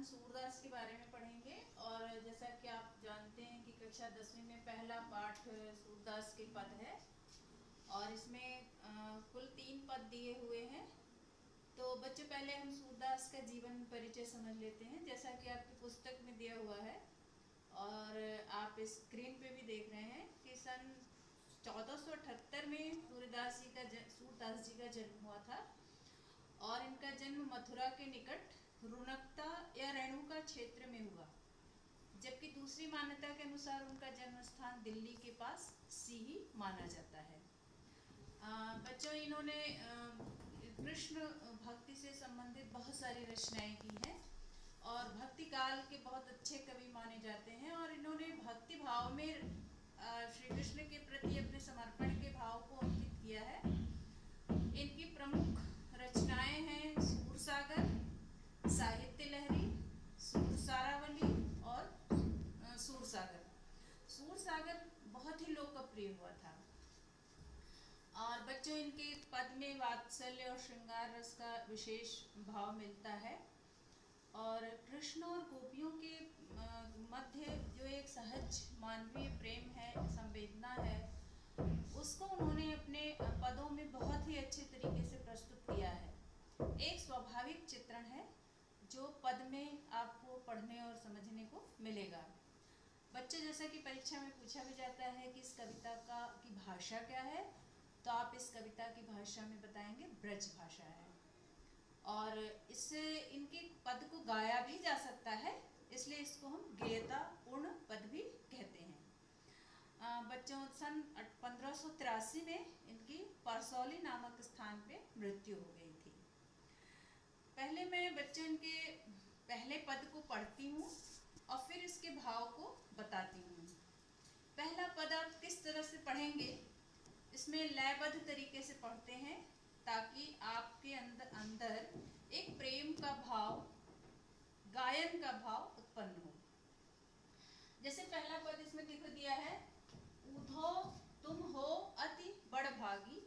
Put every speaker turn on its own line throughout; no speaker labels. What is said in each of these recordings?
हम सूरदास के बारे में पढ़ेंगे। और जैसा कि आप जानते हैं कि कक्षा 10वीं में पहला पाठ सूरदास के पद है और इसमें कुल 3 पद दिए हुए हैं। तो बच्चों, पहले हम सूरदास का जीवन परिचय समझ लेते हैं, जैसा कि आपकी पुस्तक में दिया हुआ है और आप स्क्रीन पे भी देख रहे हैं कि सन 1478 में सूरदास जी का जन्म हुआ था और इनका जन्म मथुरा के निकट रुणकता या रेणुका क्षेत्र में हुआ, जबकि दूसरी मान्यता के अनुसार उनका जन्म स्थान दिल्ली के पास सीही माना जाता है। बच्चों, इन्होंने कृष्ण भक्ति से संबंधित बहुत सारी रचनाएं की हैं और भक्ति काल के बहुत अच्छे कवि माने जाते हैं और इन्होंने भक्ति भाव में श्री कृष्ण के प्रति अपने समर्पण के भाव को अंकित किया है। इनकी प्रमुख रचनाएं हैं सूरसागर, साहित्य लहरी, सूरसारावली और सूरसागर। सूरसागर बहुत ही लोकप्रिय हुआ था और बच्चों, इनके पद में वात्सल्य और श्रृंगार रस का विशेष भाव मिलता है और कृष्ण और गोपियों के मध्य जो एक सहज मानवीय प्रेम है, संवेदना है, उसको उन्होंने अपने पदों में बहुत ही अच्छे तरीके से प्रस्तुत किया है। एक स्वाभाविक चित्रण है जो पद में आपको पढ़ने और समझने को मिलेगा। बच्चे, जैसा कि परीक्षा में पूछा भी जाता है कि इस कविता की भाषा क्या है, तो आप इस कविता की भाषा में बताएंगे ब्रज भाषा है और इससे इनके पद को गाया भी जा सकता है, इसलिए इसको हम गेयता पूर्ण पद भी कहते हैं। बच्चों, सन 1583 में इनकी परसौली नामक स्थान पे मृत्यु हो गई थी। पहले मैं बच्चों इनके पहले पद को पढ़ती हूँ और फिर इसके भाव को बताती हूँ। पहला पद आप किस तरह से पढ़ेंगे, इसमें लयबद्ध तरीके से पढ़ते हैं ताकि आपके अंदर एक प्रेम का भाव, गायन का भाव उत्पन्न हो। जैसे पहला पद इसमें लिख दिया है, ऊधो तुम हो अति बड़ भागी,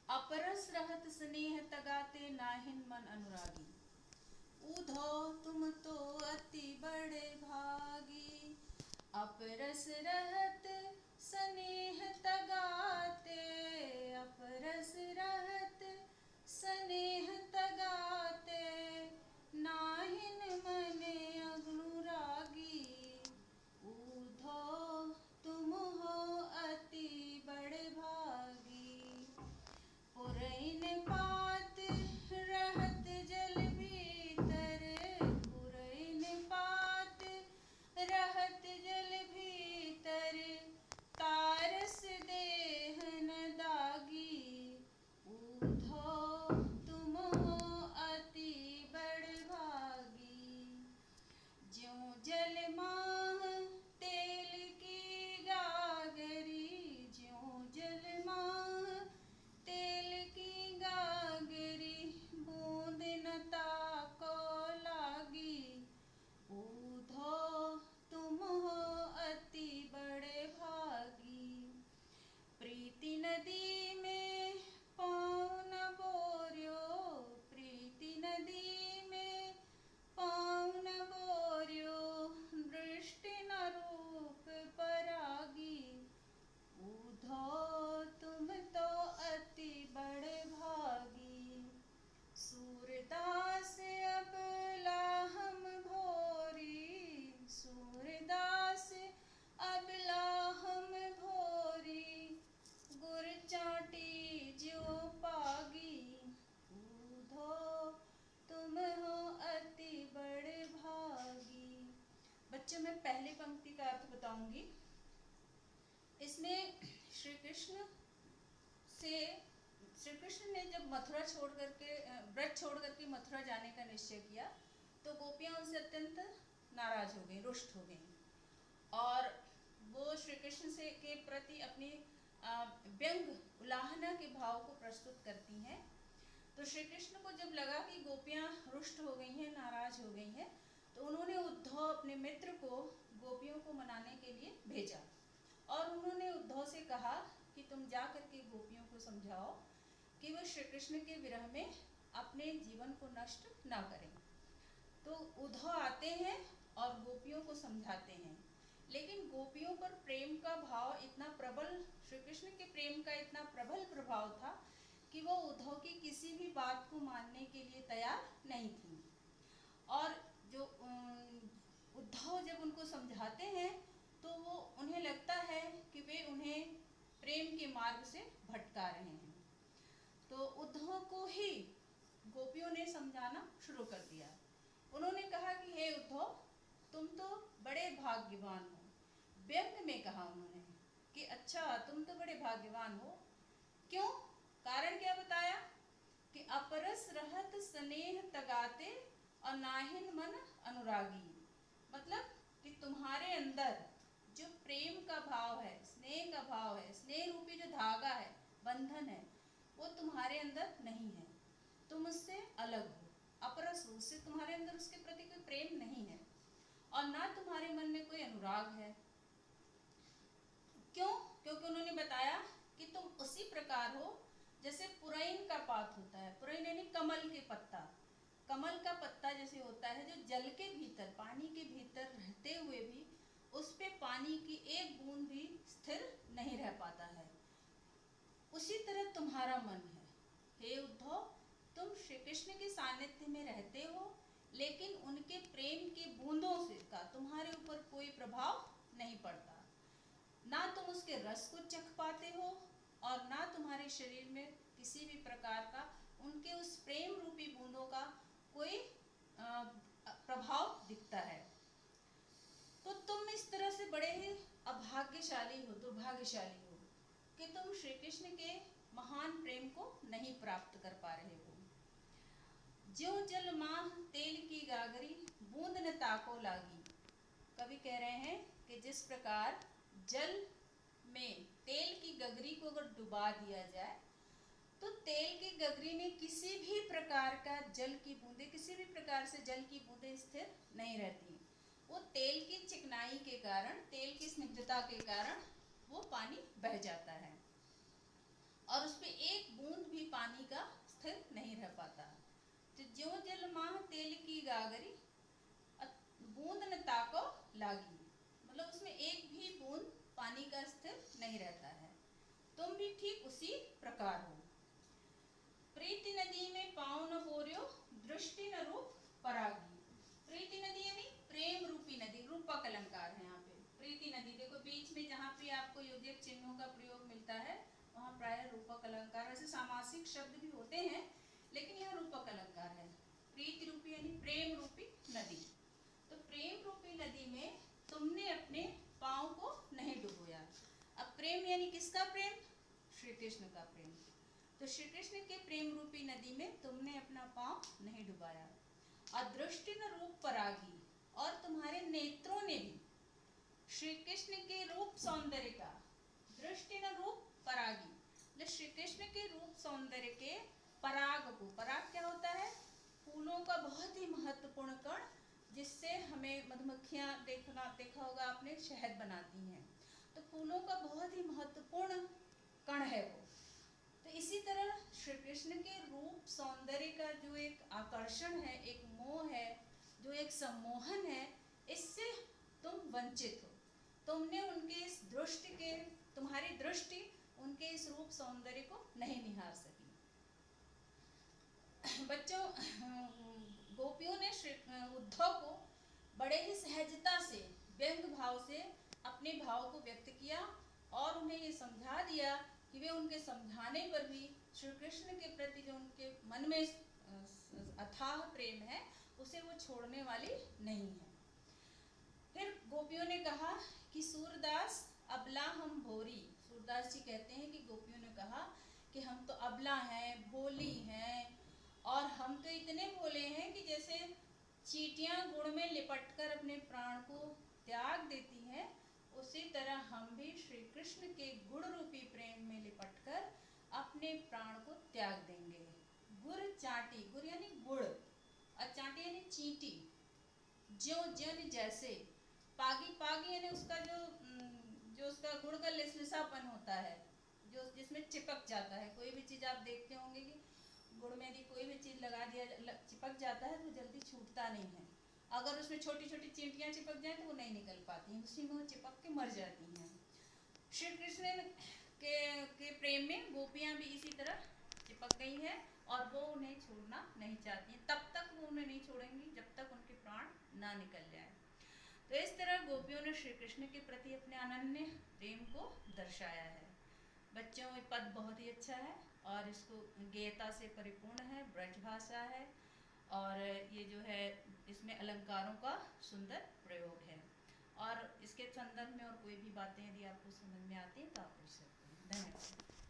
अपरस रहत स्नेह तगाते नाहिन मन अनुरागी। ऊधो तुम तो अति बड़े भागी, अपरस रहत स्नेह तगाते, अपरस रहत स्नेह तगाते, नाहिन मन अनुरागी। ऊधो तुम हो अति बड़े भागी, पुरैन पात रहत जल भीतर, पुरैन पात रहत जल भीतर, तारस देह न दागी। ऊधो तुम हो अति बड़ भागी, ज्यों जल माह तेल की गागरी, ज्यों जल माह तेल की गागरी, बूंद न ताको लागी। ऊधो तुम हो अति बड़े भागी, प्रीति नदी में पाँव न बोर्यो, प्रीति नदी में पाँव न बोर्यो, दृष्टि न रूप परागी। ऊधो तुम तो अति बड़े भागी, सूरदास अबला हम भोरी, सूरदास अबला हम भोरी, गुर चाटी ज्यों पागी। ऊधो तुम हो अति बड़े भागी। बच्चों, मैं पहली पंक्ति का अर्थ बताऊंगी। इसमें श्री कृष्ण ने जब मथुरा छोड़ करके ब्रज छोड़ करके मथुरा जाने का निश्चय किया तो गोपियां उनसे अत्यंत नाराज हो गई, रुष्ट हो गई और वो श्री कृष्ण से के प्रति अपनी व्यंग उलाहना के भाव को प्रस्तुत करती हैं। तो श्री कृष्ण को जब लगा कि गोपियां रुष्ट हो गई हैं, नाराज हो गई हैं, तो उन्होंने उद्धव अपने मित्र को गोपियों को मनाने के लिए भेजा और उन्होंने उद्धव से कहा कि तुम जा करके गोपियों को समझाओ कि वो श्री कृष्ण के विरह में अपने जीवन को नष्ट ना करें। तो उद्धव आते हैं और गोपियों को समझाते हैं, लेकिन गोपियों पर प्रेम का भाव इतना प्रबल, श्री कृष्ण के प्रेम का इतना प्रबल प्रभाव था कि वो उद्धव की किसी भी बात को मानने के लिए तैयार नहीं थी। और जो उद्धव जब उनको समझाते हैं तो वो उन्हें लगता है कि वे उन्हें प्रेम के मार्ग से भटका रहे हैं। तो उद्धव को ही गोपियों ने समझाना शुरू कर दिया। उन्होंने कहा कि हे उद्धव, तुम तो बड़े भाग्यवान हो। व्यंग में कहा उन्होंने कि अच्छा, तुम तो बड़े भाग्यवान हो। क्यों? कारण क्या बताया कि अपरस रहत स्नेह तगाते और नाहिन मन अनुरागी। मतलब कि तुम्हारे अंदर जो प्रेम का भाव है, स्नेह का भाव है, स्नेह रूपी जो धागा है, बंधन है, वो तुम्हारे अंदर नहीं है। तुम उससे अलग हो, अपरस हो, उससे तुम्हारे अंदर उसके प्रति कोई प्रेम नहीं है और ना तुम्हारे मन में कोई अनुराग है। क्यों? क्योंकि उन्होंने बताया कि तुम उसी प्रकार हो जैसे पुरैन का पात होता है। पुरैन यानी कमल के पत्ता। कमल का पत्ता जैसे होता है जो जल के भीतर, पानी के भीतर रहते हुए भी उस पे पानी की एक बूंद भी स्थिर नहीं रह पाता है, उसी तरह तुम्हारा मन है। हे उद्धव, तुम श्री कृष्ण के सानिध्य में रहते हो, लेकिन उनके प्रेम की बूंदों से का तुम्हारे ऊपर कोई प्रभाव नहीं पड़ता। ना तुम उसके रस को चख पाते हो और ना तुम्हारे शरीर में किसी भी प्रकार का उनके उस प्रेम रूपी बूंदों का कोई प्रभाव दिखता है। तो तुम इस तरह से बड़े ही अभाग्यशाली हो, दुर्भाग्यशाली हो कि तुम श्री कृष्ण के महान प्रेम को नहीं प्राप्त कर पा रहे हो। ज्यों जल माह तेल की गागरी, बूंद न ताको लागी। कवि कह रहे हैं कि जिस प्रकार जल में तेल की गगरी को अगर डुबा दिया जाए तो तेल की गगरी में किसी भी प्रकार का जल की बूंदे, किसी भी प्रकार से जल की बूंदे स्थिर नहीं रहती। वो तेल की चिकनाई के कारण, तेल की स्निग्धता के कारण वो पानी बह जाता है और उस पे एक बूंद भी पानी का स्थिर नहीं रह पाता। तो ज्यों जल माह तेल की गागरी, बूंद न ताको लागी, मतलब उसमें एक भी बूंद पानी का स्थिर नहीं रहता है। तुम भी ठीक उसी प्रकार हो। प्रीति नदी में पाँव न बोरियो, दृष्टि न रूप परागी। प्रीति नदी यानी प्रेम रूपी नदी, रूपक अलंकार है यहाँ पे। प्रीति नदी, देखो बीच में जहाँ पे आपको योजक चिन्हों का प्रयोग मिलता है वहाँ प्राय रूपक अलंकार, वैसे सामासिक शब्द भी होते हैं लेकिन यहाँ रूपक अलंकार है। प्रीति रूपी यानी प्रेम रूपी नदी। तो प्रेम रूपी नदी में तुमने अपने पाँव को नहीं डुबोया। अब प्रेम यानी किसका प्रेम? श्री कृष्ण का प्रेम। तो श्री कृष्ण के प्रेम रूपी नदी में तुमने अपना पाँव नहीं डुबाया। अदृष्टि न रूप परागी, और तुम्हारे नेत्रों ने भी श्री कृष्ण के रूप सौंदर्य का, दृष्टि न रूप परागी, श्री कृष्ण के रूप सौंदर्य के पराग को, पराग क्या होता है? फूलों का बहुत ही महत्वपूर्ण कण, जिससे हमें मधुमक्खियां देखा होगा आपने, शहद बनाती हैं। तो फूलों का बहुत ही महत्वपूर्ण कण है वो। तो इसी तरह श्री कृष्ण के रूप सौंदर्य का जो एक आकर्षण है, एक मोह है, जो एक सम्मोहन है, इससे तुम वंचित हो। तुमने उनके इस दृष्टि के, तुम्हारी दृष्टि उनके इस रूप सौंदर्य को नहीं निहार सकी। बच्चों, गोपियों ने उद्धव को बड़े ही सहजता से, व्यंग भाव से अपने भाव को व्यक्त किया और उन्हें ये समझा दिया कि वे उनके समझाने पर भी श्री कृष्ण के प्रति जो उनके मन में अथाह प्रेम है उसे वो छोड़ने वाली नहीं है। फिर गोपियों ने कहा कि सूरदास अबला हम भोरी। सूरदास जी कहते हैं कि गोपियों ने कहा कि हम तो अबला हैं, भोली हैं, और हम तो इतने भोले हैं कि जैसे चींटियां गुड़ में लिपटकर अपने प्राण को त्याग देती हैं, उसी तरह हम भी श्री कृष्ण के गुड़ रूपी प्रेम में लिपटकर अपने प्राण को त्याग देंगे। गुड़ चाटी, गुड़ यानी गुड़ और चाटी यानी चींटी। ज्यों जन जैसे, पागी, पागी यानी उसका जो उसका गुड़ का लिसलिसापन होता है, जो जिसमें चिपक जाता है। कोई भी चीज़ आप देखते होंगे कि गुड़ में यदि कोई भी चीज़ लगा दिया, चिपक जाता है तो जल्दी छूटता नहीं है। अगर उसमें छोटी छोटी चींटियां चिपक जाए तो वो नहीं निकल पाती हैं, उसी में वो चिपक के मर जाती हैं। श्री कृष्ण के प्रेम में गोपियां भी इसी तरह चिपक गई हैं और वो उन्हें छोड़ना नहीं चाहती हैं। तब तक वो उन्हें नहीं छोड़ेंगी जब तक उनके प्राण ना निकल जाए। तो इस तरह गोपियों ने श्री कृष्ण के प्रति अपने अनन्य प्रेम को दर्शाया है। बच्चों ये पद बहुत ही अच्छा है और इसको गेयता से परिपूर्ण है, ब्रज भाषा है और ये जो है इसमें अलंकारों का सुंदर प्रयोग है। और इसके संदर्भ में और कोई भी बातें यदि आपको समझ में आती हैं तो आप पूछ सकते हैं। धन्यवाद।